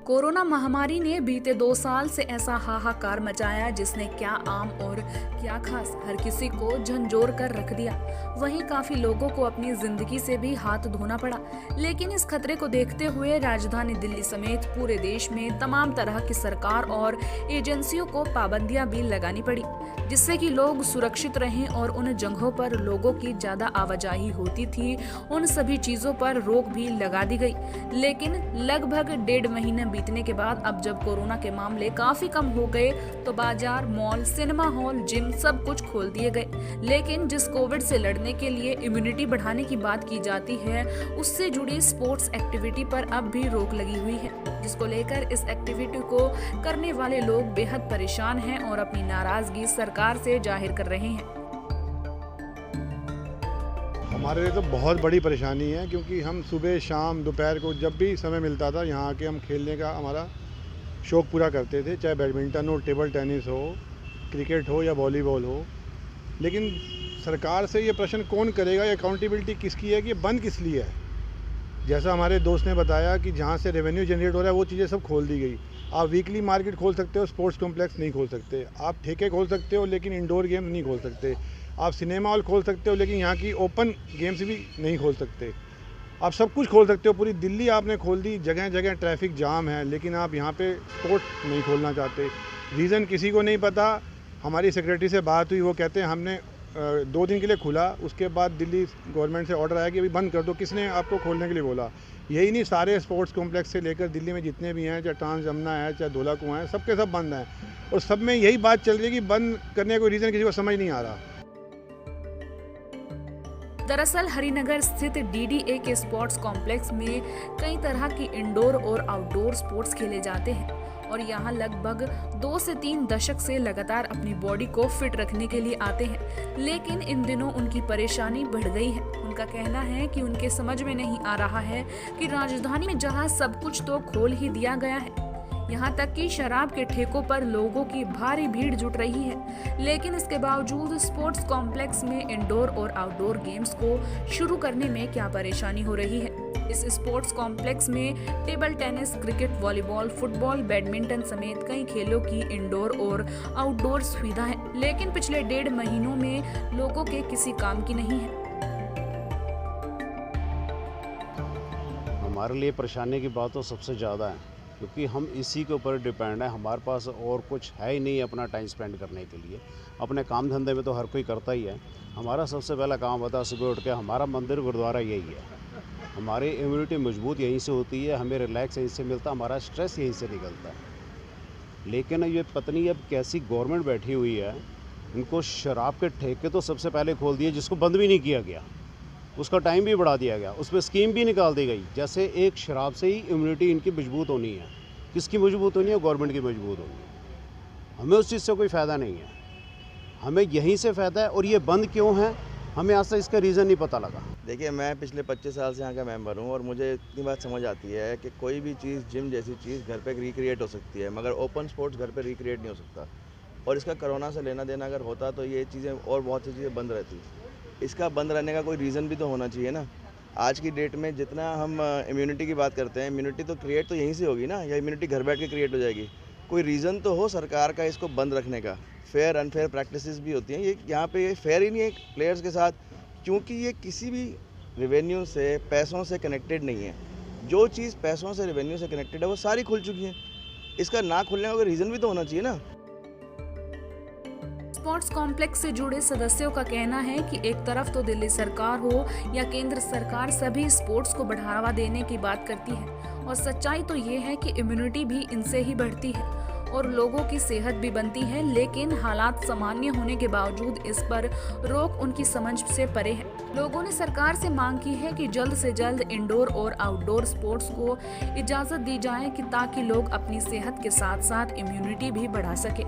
Corona महामारी ने बीते 2 साल से ऐसा हाहाकार मचाया जिसने क्या आम और क्या खास हर किसी को झंझोर कर रख दिया। वहीं काफी लोगों को अपनी जिंदगी से भी हाथ धोना पड़ा। लेकिन इस खतरे को देखते हुए राजधानी दिल्ली समेत पूरे देश में तमाम तरह की सरकार और एजेंसियों को पाबंदियां भी लगानी पड़ी, जिससे कि लोग सुरक्षित रहें। और उन जगहों पर लोगों की ज्यादा आवाजाही होती थी, उन सभी चीजों पर रोक भी लगा दी गई। लेकिन लगभग 1.5 महीने बीतने के बाद अब जब कोरोना के मामले काफी कम हो गए तो बाजार, मॉल, सिनेमा हॉल, जिम सब कुछ खोल दिए गए। लेकिन जिस कोविड से लड़ने के लिए इम्यूनिटी बढ़ाने की बात की जाती है, उससे जुड़ी स्पोर्ट्स एक्टिविटी पर अब भी रोक लगी हुई है, जिसको लेकर इस एक्टिविटी को करने वाले लोग बेहद परेशान हैं और अपनी नाराजगी सरकार से जाहिर कर रहे हैं। हमारे लिए तो बहुत बड़ी परेशानी है, क्योंकि हम सुबह शाम दोपहर को जब भी समय मिलता था यहाँ आके हम खेलने का हमारा शौक़ पूरा करते थे, चाहे बैडमिंटन हो, टेबल टेनिस हो, क्रिकेट हो या वॉलीबॉल हो। लेकिन सरकार से ये प्रश्न कौन करेगा, ये अकाउंटेबिलिटी किसकी है कि ये बंद किस लिए है। जैसा हमारे दोस्त ने बताया कि जहाँ से रेवेन्यू जनरेट हो रहा है वो चीज़ें सब खोल दी गई। आप वीकली मार्केट खोल सकते हो, स्पोर्ट्स कॉम्प्लेक्स नहीं खोल सकते। आप ठेके खोल सकते हो लेकिन इंडोर गेम नहीं खोल सकते। आप सिनेमा हॉल खोल सकते हो लेकिन यहाँ की ओपन गेम्स भी नहीं खोल सकते। आप सब कुछ खोल सकते हो, पूरी दिल्ली आपने खोल दी, जगह जगह ट्रैफिक जाम है, लेकिन आप यहाँ पे स्पोर्ट्स नहीं खोलना चाहते। रीज़न किसी को नहीं पता। हमारी सेक्रेटरी से बात हुई, वो कहते हैं हमने 2 दिन के लिए खुला, उसके बाद दिल्ली गवर्नमेंट से ऑर्डर आया कि अभी बंद कर दो। किसने आपको खोलने के लिए बोला? यही नहीं, सारे स्पोर्ट्स कॉम्प्लेक्स से लेकर दिल्ली में जितने भी हैं, चाहे ट्रांस जमुना है, चाहे धौला कुआं है, सबके सब बंद हैं। और सब में यही बात चल रही है कि बंद करने का कोई रीज़न किसी को समझ नहीं आ रहा। दरअसल हरिनगर स्थित डीडीए के स्पोर्ट्स कॉम्प्लेक्स में कई तरह की इंडोर और आउटडोर स्पोर्ट्स खेले जाते हैं और यहाँ लगभग 2 से 3 दशक से लगातार अपनी बॉडी को फिट रखने के लिए आते हैं। लेकिन इन दिनों उनकी परेशानी बढ़ गई है। उनका कहना है कि उनके समझ में नहीं आ रहा है कि राजधानी में जहाँ सब कुछ तो खोल ही दिया गया है, यहाँ तक कि शराब के ठेकों पर लोगों की भारी भीड़ जुट रही है, लेकिन इसके बावजूद स्पोर्ट्स कॉम्प्लेक्स में इंडोर और आउटडोर गेम्स को शुरू करने में क्या परेशानी हो रही है। इस स्पोर्ट्स कॉम्प्लेक्स में table tennis, cricket, volleyball, football, badminton समेत कई खेलों की इंडोर और आउटडोर सुविधा है, लेकिन पिछले 1.5 महीनों में लोगों के किसी काम की नहीं है। हमारे लिए परेशानी की बात तो सबसे ज़्यादा है, क्योंकि हम इसी के ऊपर डिपेंड है। हमारे पास और कुछ है ही नहीं अपना टाइम स्पेंड करने के लिए। अपने काम धंधे में तो हर कोई करता ही है। हमारा सबसे पहला काम होता है सुबह उठ के हमारा मंदिर गुरुद्वारा यही है। हमारी इम्यूनिटी मजबूत यहीं से होती है, हमें रिलैक्स यहीं से मिलता है, हमारा स्ट्रेस यहीं से निकलता है। लेकिन ये पत्नी अब कैसी गवर्नमेंट बैठी हुई है, इनको शराब के ठेके तो सबसे पहले खोल दिए, जिसको बंद भी नहीं किया गया, उसका टाइम भी बढ़ा दिया गया, उस पर स्कीम भी निकाल दी गई। जैसे एक शराब से ही इम्यूनिटी इनकी मजबूत होनी है। किसकी मजबूत होनी है? गवर्नमेंट की मजबूत होनी है। हमें उस चीज़ से कोई फ़ायदा नहीं है, हमें यहीं से फ़ायदा है। और ये बंद क्यों है, हमें आज तक इसका रीज़न नहीं पता लगा। देखिए, मैं पिछले 25 साल से यहाँ का मेंबर हूँ और मुझे इतनी बात समझ आती है कि कोई भी चीज़, जिम जैसी चीज़ घर पे रिक्रिएट हो सकती है, मगर ओपन स्पोर्ट्स घर पे रिक्रिएट नहीं हो सकता। और इसका कोरोना से लेना देना अगर होता तो ये चीज़ें और बहुत सी चीज़ें बंद रहती। इसका बंद रहने का कोई रीज़न भी तो होना चाहिए ना। आज की डेट में जितना हम इम्यूनिटी की बात करते हैं, इम्यूनिटी तो क्रिएट तो यहीं से होगी ना, या इम्यूनिटी घर बैठ के क्रिएट हो जाएगी? कोई रीज़न तो हो सरकार का इसको बंद रखने का। फेयर अनफेयर प्रैक्टिसेस भी होती हैं, ये यहाँ पे ये फेयर ही नहीं है प्लेयर्स के साथ, क्योंकि ये किसी भी रेवेन्यू से, पैसों से कनेक्टेड नहीं है। जो चीज़ पैसों से, रेवेन्यू से कनेक्टेड है वो सारी खुल चुकी है। इसका ना खुलने का कोई रीज़न भी तो होना चाहिए ना। स्पोर्ट्स कॉम्प्लेक्स से जुड़े सदस्यों का कहना है कि एक तरफ तो दिल्ली सरकार हो या केंद्र सरकार सभी स्पोर्ट्स को बढ़ावा देने की बात करती है, और सच्चाई तो ये है कि इम्यूनिटी भी इनसे ही बढ़ती है और लोगों की सेहत भी बनती है। लेकिन हालात सामान्य होने के बावजूद इस पर रोक उनकी समझ से परे है। लोगों ने सरकार से मांग की है कि जल्द से जल्द इंडोर और आउटडोर स्पोर्ट्स को इजाजत दी जाए, कि ताकि लोग अपनी सेहत के साथ साथ इम्यूनिटी भी बढ़ा सके।